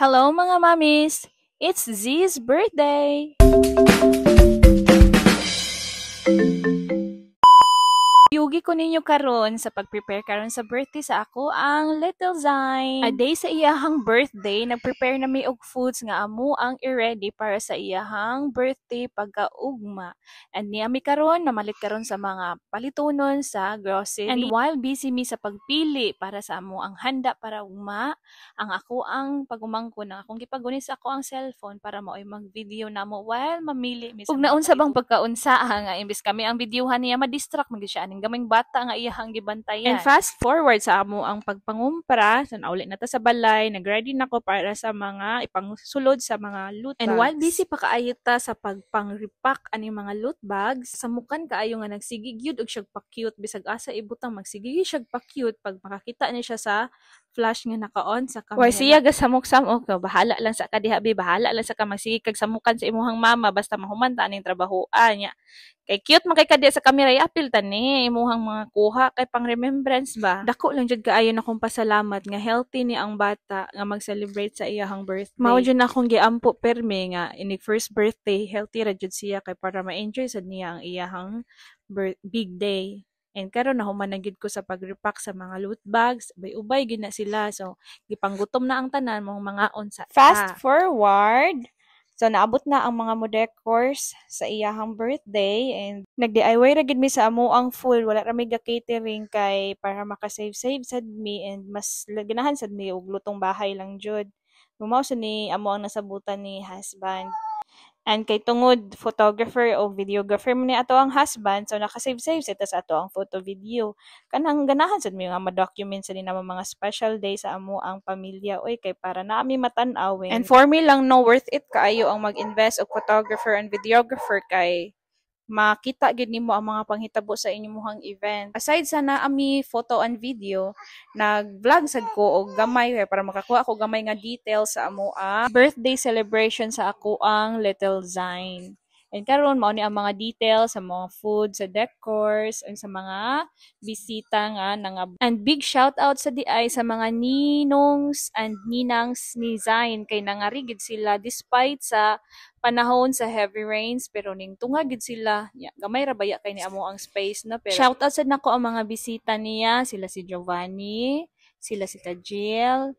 Hello mga mamis! It's Z's birthday! Yugi ko ninyo karon sa pag-prepare karon sa birthday sa ako ang Little Zine. A day sa iyahang birthday, nag-prepare na mi og foods nga amo ang i-ready para sa iyahang birthday pagkaugma. And niya mi karon namalit karon sa mga palitunon sa grocery. And while busy mi sa pagpili para sa amo ang handa para ugma, ang ako ang pagumangko na akong gipagunis ako ang cellphone para maoy mag-video namo while mamili mi sa. Ug naunsa bang pagkaunsa nga imbes kami ang videohan niya ma-distract man siya aning gamay bata nga iyahang gibantayan. And fast forward sa amo ang pagpangumpra, so naulit na ta sa balay, nag-ready na ko para sa mga ipangsulod sa mga loot bags. And while busy pa kaayo ta sa pagpang-repack ani mga loot bags, samukan kaayo nga nagsigig yun og siyag pa-cute bisag asa ibutang magsigig siyag pa-cute pag makakita ni siya sa flash nga naka-on sa camera. Why siya gasamok-samok ka, bahala lang sa kadihabi, bahala lang sa ka magsigig kag samukan sa imuhang mama basta mahumanta ning trabahoan niya. Kay cute man kay kadi sa camera i-apil tani imuhang mga kuha kay pang remembrance ba. Dako lang jud kaayo na kong pasalamat nga healthy ni ang bata nga mag-celebrate sa iyahang birthday. Mao jud na akong giampo perme nga ini first birthday healthy ra jud siya kay para ma-enjoy sad niya ang iyahang big day. And karon nahuman na gid ko sa pag-repack sa mga loot bags, ubay gid na sila. So gipanggutom na ang tanan mong mga unsa. Fast forward. So, naabot na ang mga mo-decors sa iyahang birthday and nag-DIY ra gid mi sa amo ang food. Wala ra mi ga-catering kay para maka-save sad mi and mas ganahan sad mi og lutong bahay lang jud. Mao sa ni amo ang nasabutan ni husband. And kay tungod photographer o videographer mo ni ato ang husband, so naka-save sa ato ang photo video. Kanang ganahan sad mi nga ma-document sa dinamo mga special day sa amo ang pamilya oy kay para na mi matan-awin. And for me lang no worth it kaayo ang mag-invest og photographer and videographer kay makita gid nimo ang mga panghitabo sa inyong event. Aside sa naami photo and video, nag-vlog sad ko og gamay para makakuha ako gamay nga details sa amo ang birthday celebration sa ako ang Little Zine. And karon mao ni ang mga details sa mga food, sa decors, and sa mga bisita nga and big shout out sa DI sa mga ninongs and ninangs ni Zine kay nangarigid sila despite sa panahon sa heavy rains pero ning tunga gid sila. Gamay ra baya kay ni amo ang space no pero shout out sad nako ang mga bisita niya, sila si Giovanni, sila si Tajil,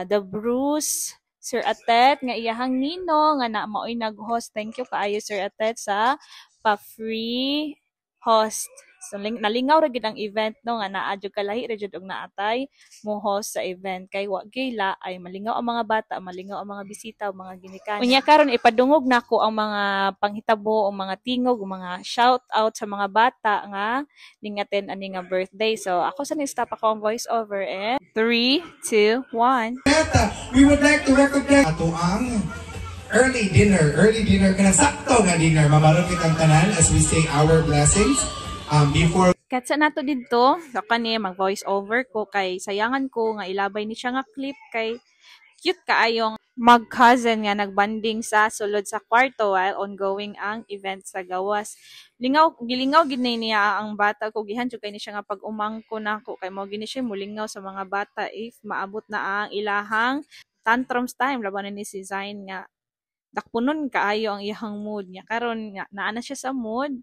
the Bruce, Sir Atet nga iyahang nino nga na maoy nag-host. Thank you kaayo Sir Atet sa pa-free host. So nalingaw ra gid ang event no nga naa jud kalahi ra jud og naatay mo host sa event kay wa gila ay malingaw ang mga bata, malingaw ang mga bisita, mga ginikanan. Unya karon ipadungog nako ang mga panghitabo o mga tingog o mga shout out sa mga bata nga ningaten ani nga birthday. So ako sa ni-stop ako ang voice over and 3, 2, 1. We would like to recognize ato ang early dinner kana sakto nga dinner mabalot kitang tanan as we say our blessings. Before Katsa nato dito, so kani mag-voice over ko kay sayangan ko nga ilabay ni siya nga clip kay cute kaayong mag-cousin nga nagbanding sa sulod sa kwarto while ongoing ang event sa gawas. Gilingaw gid niya ang bata ko gihan jud kay ni siya nga pag-umangko nako kay mao gini siya mulingaw sa mga bata if maabot na ang ilahang tantrums time laban ni si Zine nga dakpunon kaayo ang iyang mood niya karon nga naa na siya sa mood.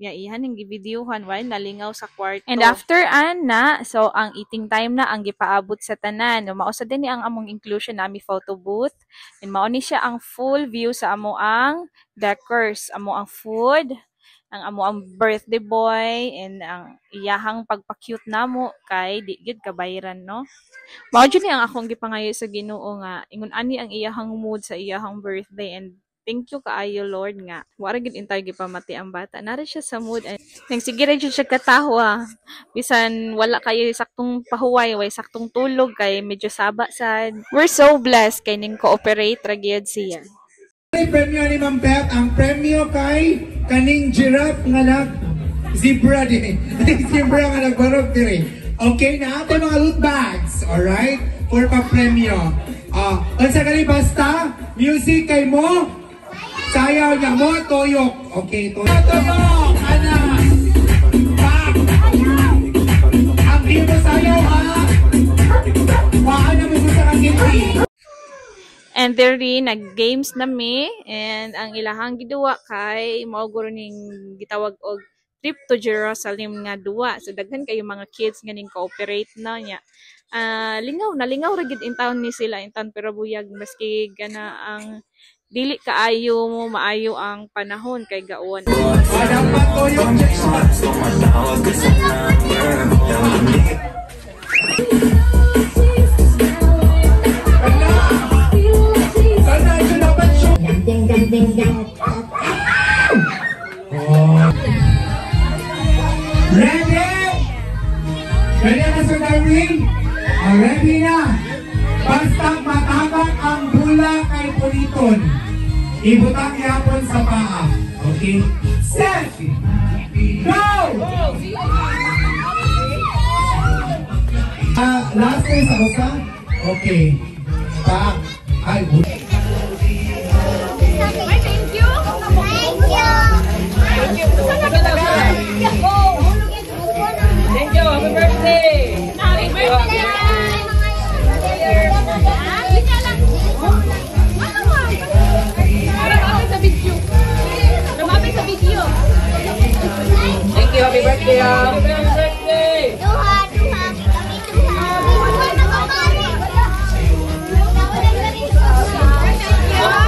Ihan yung givideohan while nalingaw sa kwarto. And after ana, so ang eating time na ang gipaabot sa tanan. Mausa din ni ang among inclusion nami photo booth. And mao ni siya ang full view sa amo ang decors, amo ang food, ang amo ang birthday boy, and ang iyahang pagpa-cute namo kay di gid kabayran no. Mao jud ni ang akong gipangayo sa Ginoo nga ingon ani ang iyahang mood sa iyahang birthday and thank you kaayo Lord nga. Wala gid intay gipamati ang bata. Nara siya sa mood and sige ra jud siya kataho bisan wala kayo saktong pahuway, way saktong tulog kay medyo saba sad. We're so blessed kay ning cooperate ra gyud siya. Premyo ni Ma'am Beth, ang premyo kay kaning giraffe nga zebra din. Zebra nga nagbarog diri. Okay na ato mga loot bags, all right? For pa-premyo. Unsa kani basta music kay mo? Sayaw niya mo, toyok. Okay, toyok. Toyok! Ana! Back! Ang iyo mo sayaw, ha? Paano mo sa kakiti? And there rin, nag-games na mi. And ang ilahang giduwa kay mauguro ning gitawag og trip to Jerusalem nga duwa. So daghan kayo mga kids nga ning cooperate na niya. Lingaw ra gid in town ni sila in town pero buyag maski gana ang dili kaayo mo maayo ang panahon kay gaon. Ready? Ready na sa Darwin? Ready na. Basta matagak ang bula kay Puliton. Ibutang yapon sa paa. Okay? Set! Go! Last time sa usa? Okay. Back. Ay, Thank you. Thank you. Thank you. Happy birthday. Happy birthday. Thank you. Happy birthday. Happy birthday.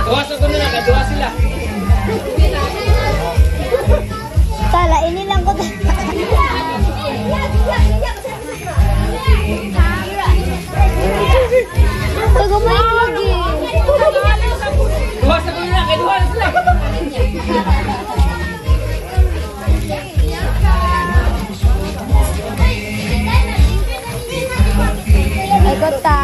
Dua segundo na, dua sila. Tala, ini lang ko. Pagumay lagi. Dua segundo na, kay dua sila. Ay, kota.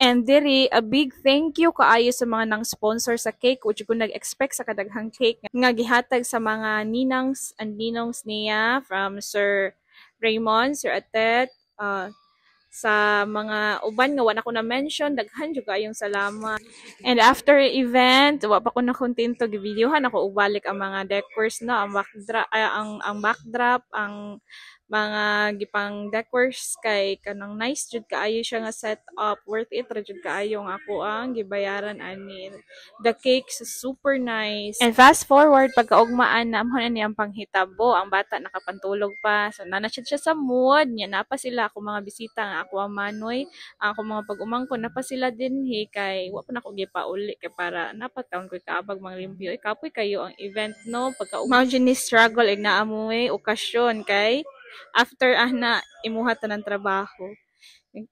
And diri, a big thank you kaayo sa mga nang sponsor sa cake which ko nag-expect sa kadaghang cake nga gihatag sa mga ninangs and ninongs niya from Sir Raymond, Sir Atet, sa mga uban nga wala ko na mention, daghan jud kayong salamat. And after event, wa pa ko na kontento gi-videohan ako ubalik ang mga decors no, ang backdrop, ang mga gipang decors kay kanang nice jud kaayo siya nga setup, worth it ra jud kaayo nga ako ang gibayaran ani. The cakes super nice. And fast forward pagkaugmaan na amon ni ang panghitabo, ang bata nakapantulog pa. So nanasya siya sa mood, nya na pa sila ako mga bisita nga ako ang manoy, ako mga pag-umangko na pa sila dinhi kay wa pa nako gipauli kay para napataon ko kaabag mga limpyo. Kapoy kayo ang event no, pagka-imagine ni struggle ig naamoy okasyon kay after na imuha ta ng trabaho.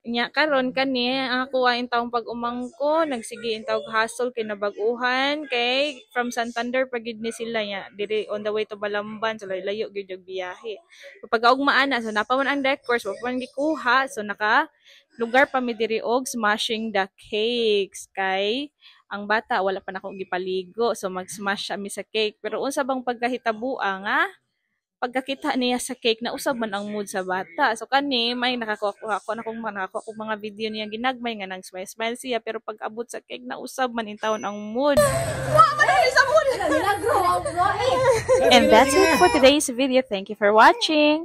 Nya karon kani ako ang taong pag-umangko nagsige intawg hustle kay nabaguhan kay from Santander pagid ni sila nya diri on the way to Balamban so layo gyud og biyahe. Pagkaugmaan na so napaman ang decors wa pa man gikuha so naka lugar pa mi diri og smashing the cakes kay ang bata wala pa nako gipaligo so mag-smash mi sa cake pero unsa bang pagkahitabo nga pagkakita niya sa cake na usab man ang mood sa bata. So kani may nakakuha ko mga video niya ginagmay nga nang smile siya pero pag abot sa cake na usab man in taon ang mood. And that's it for today's video. Thank you for watching.